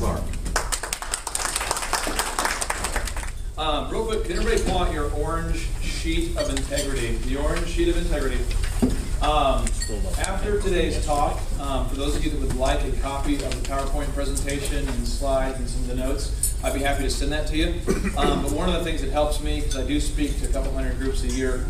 Mark. Real quick, can everybody pull out your orange sheet of integrity? The orange sheet of integrity. After today's talk, for those of you that would like a copy of the PowerPoint presentation and slides and some of the notes, I'd be happy to send that to you. But one of the things that helps me, because I do speak to a couple hundred groups a year,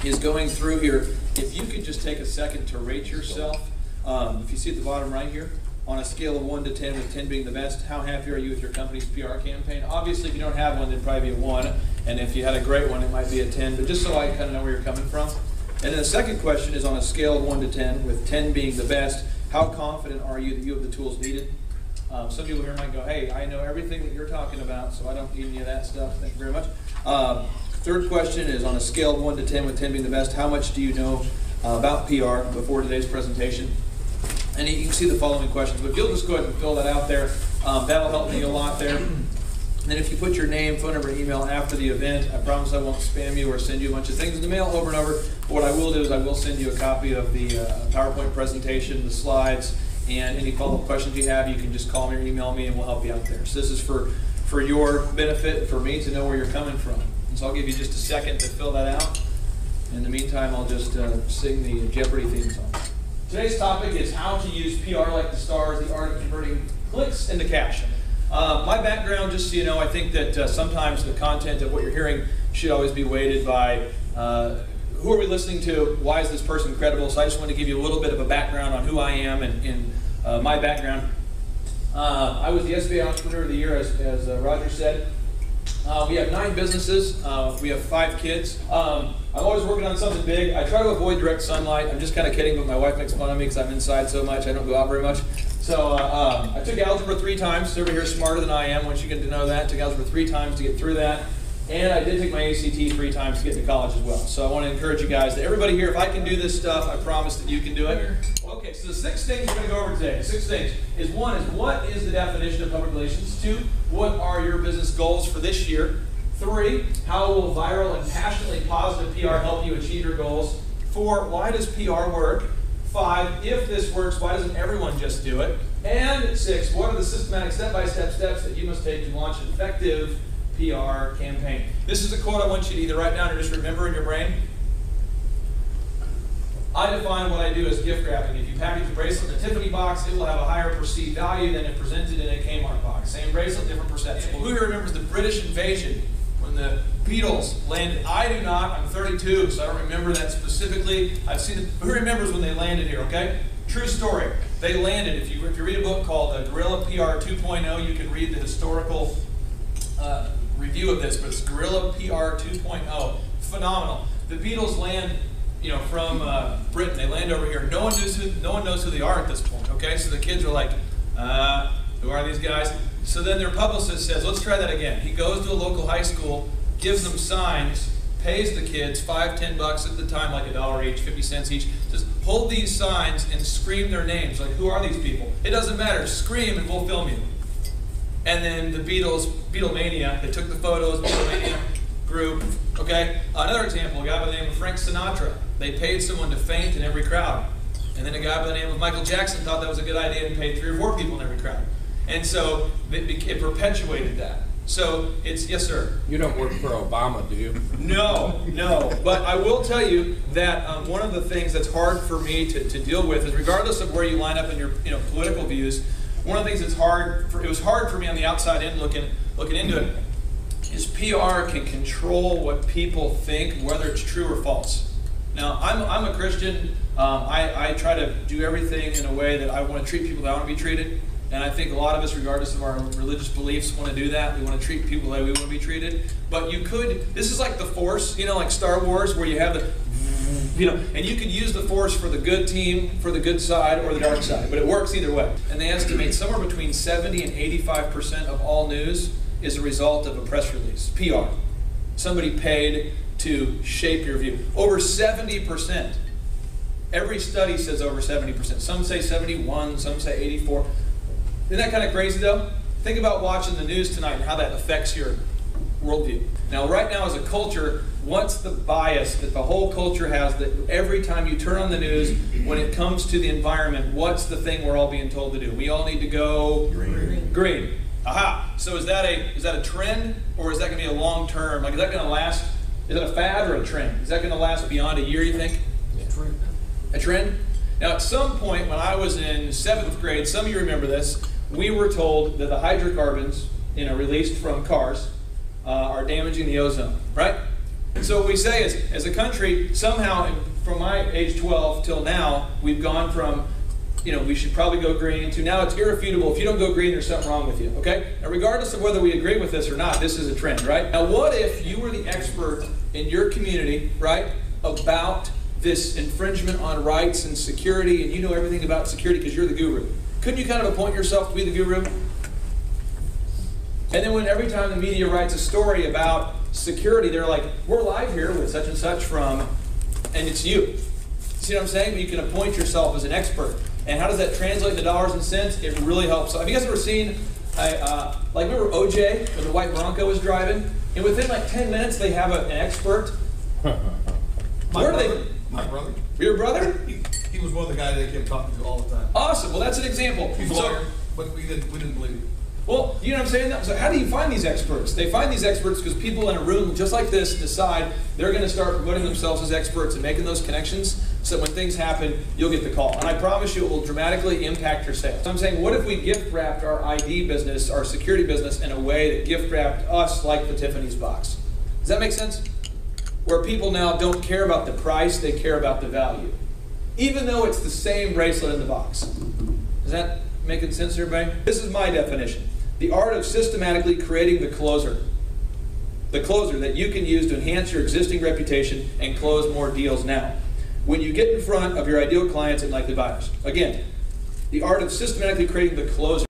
is going through here. If you could just take a second to rate yourself, if you see at the bottom right here, on a scale of 1 to 10, with 10 being the best, how happy are you with your company's PR campaign? Obviously, if you don't have one, then probably be a 1, and if you had a great one, it might be a 10, but just so I kind of know where you're coming from. And then the second question is on a scale of 1 to 10, with 10 being the best, how confident are you that you have the tools needed? Some people here might go, hey, I know everything that you're talking about, so I don't need any of that stuff. Thank you very much. Third question is on a scale of 1 to 10, with 10 being the best, how much do you know about PR before today's presentation? And you can see the following questions, but if you'll just go ahead and fill that out there, that'll help me a lot there. And then if you put your name, phone number, email after the event, I promise I won't spam you or send you a bunch of things in the mail over and over. But what I will do is I will send you a copy of the PowerPoint presentation, the slides, and any follow-up questions you have, you can just call me or email me and we'll help you out there. So this is for your benefit, for me to know where you're coming from. And so I'll give you just a second to fill that out. In the meantime, I'll just sing the Jeopardy theme song. Today's topic is how to use PR like the stars, the art of converting clicks into cash. My background, just so you know, I think that sometimes the content of what you're hearing should always be weighted by who are we listening to, why is this person credible. So I just want to give you a little bit of a background on who I am and my background. I was the SBA Entrepreneur of the Year, as Roger said. We have 9 businesses. We have 5 kids. I'm always working on something big. I try to avoid direct sunlight. I'm just kind of kidding, but my wife makes fun of me because I'm inside so much. I don't go out very much. So I took algebra 3 times. Everybody here is smarter than I am once you get to know that. Took algebra 3 times to get through that. And I did take my ACT 3 times to get to college as well. So I want to encourage you guys, that everybody here, if I can do this stuff, I promise that you can do it. Okay, so the 6 things we're going to go over today. The 6 things is 1 is what is the definition of public relations? 2, what are your business goals for this year? 3, how will viral and passionately positive PR help you achieve your goals? 4, why does PR work? 5, if this works, why doesn't everyone just do it? And 6, what are the systematic step-by-step steps that you must take to launch an effective PR campaign? This is a quote I want you to either write down or just remember in your brain. I define what I do as gift wrapping. If you package a bracelet in a Tiffany box, it will have a higher perceived value than if presented in a Kmart box. Same bracelet, different perception. Well, who here remembers the British invasion when the Beatles landed? I do not. I'm 32, so I don't remember that specifically. I've seen it. Who remembers when they landed here, okay? True story. They landed. If you read a book called Guerrilla PR 2.0, you can read the historical review of this, but it's Guerrilla PR 2.0. Phenomenal. The Beatles land, from Britain. They land over here. No one knows who they are at this point. Okay, so the kids are like, who are these guys? So then their publicist says, let's try that again. He goes to a local high school, gives them signs, pays the kids $5, $10 at the time, like $1 each, 50 cents each. Says, hold these signs and scream their names. Like, who are these people? It doesn't matter. Scream and we'll film you. And then the Beatlemania, they took the photos, Beatlemania group. Okay. Another example, a guy by the name of Frank Sinatra. They paid someone to faint in every crowd. And then a guy by the name of Michael Jackson thought that was a good idea and paid 3 or 4 people in every crowd. And so it perpetuated that. So it's, yes, sir? You don't work for Obama, do you? No. But I will tell you that one of the things that's hard for me to deal with is, regardless of where you line up in your political views, one of the things that's it was hard for me on the outside in looking into it, is PR can control what people think, whether it's true or false. Now, I'm a Christian. I try to do everything in a way that I want to treat people that I want to be treated. And I think a lot of us, regardless of our religious beliefs, want to do that. We want to treat people the way we want to be treated. But you could, this is like the Force, like Star Wars, where you have the, and you could use the Force for the good team, for the good side, or the dark side. But it works either way. And they estimate somewhere between 70 and 85% of all news is a result of a press release, PR. Somebody paid to shape your view. Over 70%. Every study says over 70%. Some say 71, some say 84. Isn't that kind of crazy though? Think about watching the news tonight and how that affects your worldview. Now, right now as a culture, what's the bias that the whole culture has, that every time you turn on the news, when it comes to the environment, what's the thing we're all being told to do? We all need to go green. Green. Aha. So is that a trend, or is that going to be a long term? Like, is that going to last? Is it a fad or a trend? Is that going to last beyond a year, you think? A trend. A trend? Now, at some point when I was in 7th grade, some of you remember this, we were told that the hydrocarbons, released from cars are damaging the ozone, right? And so what we say is, as a country, somehow, from my age 12 till now, we've gone from, we should probably go green, to now it's irrefutable. If you don't go green, there's something wrong with you, okay? Now, regardless of whether we agree with this or not, this is a trend, right? Now, what if you were the expert in your community, right, about this infringement on rights and security, and you know everything about security because you're the guru? Couldn't you kind of appoint yourself to be the guru? And then when every time the media writes a story about security, they're like, we're live here with such and such from, and it's you. See what I'm saying? But you can appoint yourself as an expert. And how does that translate into dollars and cents? It really helps. Have you guys ever seen, remember OJ, when the white Bronco was driving? And within like 10 minutes, they have an expert. My brother. Your brother? He was one of the guys they kept talking to all the time. Awesome. Well, that's an example. He's a lawyer, but we didn't believe him. Well, you know what I'm saying? So how do you find these experts? They find these experts because people in a room just like this decide they're going to start promoting themselves as experts and making those connections so that when things happen, you'll get the call. And I promise you it will dramatically impact your sales. So I'm saying, what if we gift wrapped our ID business, our security business, in a way that gift wrapped us like the Tiffany's box? Does that make sense? Where people now don't care about the price, they care about the value. Even though it's the same bracelet in the box. Is that making sense to everybody? This is my definition. The art of systematically creating the closer. The closer that you can use to enhance your existing reputation and close more deals now. When you get in front of your ideal clients and likely buyers. Again, the art of systematically creating the closer.